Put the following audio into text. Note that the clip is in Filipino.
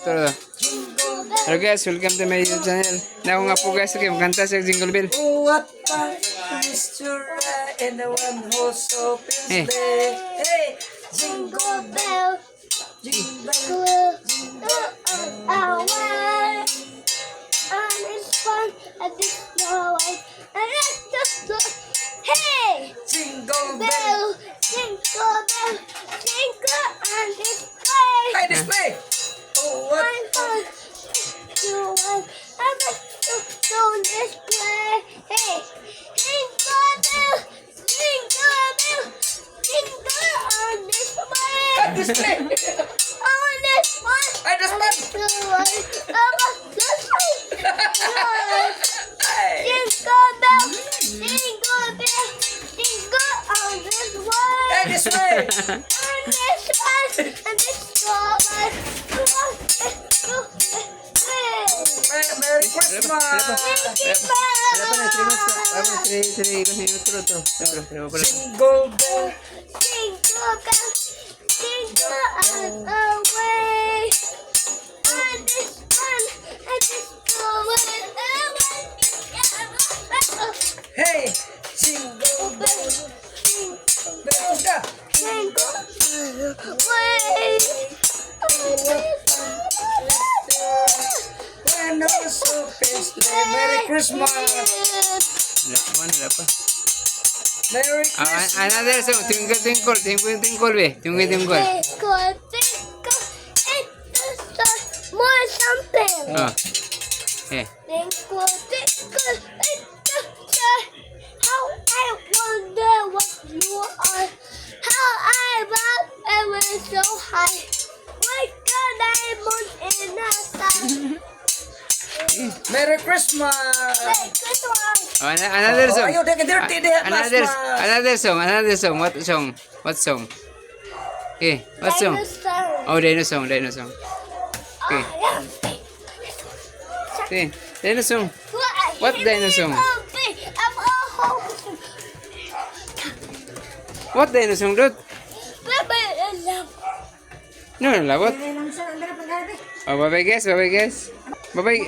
to. Hello guys, welcome to my YouTube channel. Na ako nga po guys, okay, magkanta sa Jingle Bell. What a mystery and the one who so Hey. Hey, jingle bell, jingle bell, jingle away. And it's fun and it's always and it's just good. Hey, jingle bell, jingle bell, jingle and it's play. Hey, display. Oh, what fun! You want to display. Hey, jingle bell, jingle bell, jingle on display. Display. On this one. I display. Jingle bell, jingle bell, jingle on this one. Hey, display. On this one and this one. Merry Christmas! Wala pa na 3 months pa. Wala pa na 3 minuto to. Jingle bell, Jingle bell, jingle all the way. And this fun, and this going away. hey, jingle bell, Jingle bell, da. jingle away. And also display. Merry Christmas! Wala pa. Merry Christmas! Another song, Twinkle Twinkle, Twinkle Twinkle be. Twinkle Twinkle. Twinkle, twinkle, little star, more something. Oh. Eh. Twinkle, twinkle, little star, how I wonder what you are. How I love ever so high. Like a diamond in the sun. Merry Christmas! Merry Christmas. Oh, another song. Ayaw, dirty day at Another Christmas. song. What song? Okay, what song? Dinosaur. Oh, Dino song. Okay. Okay, Dino song. What dinosaur? What Dino song, dude? No, what? Oh, bye-bye guys. Bye-bye.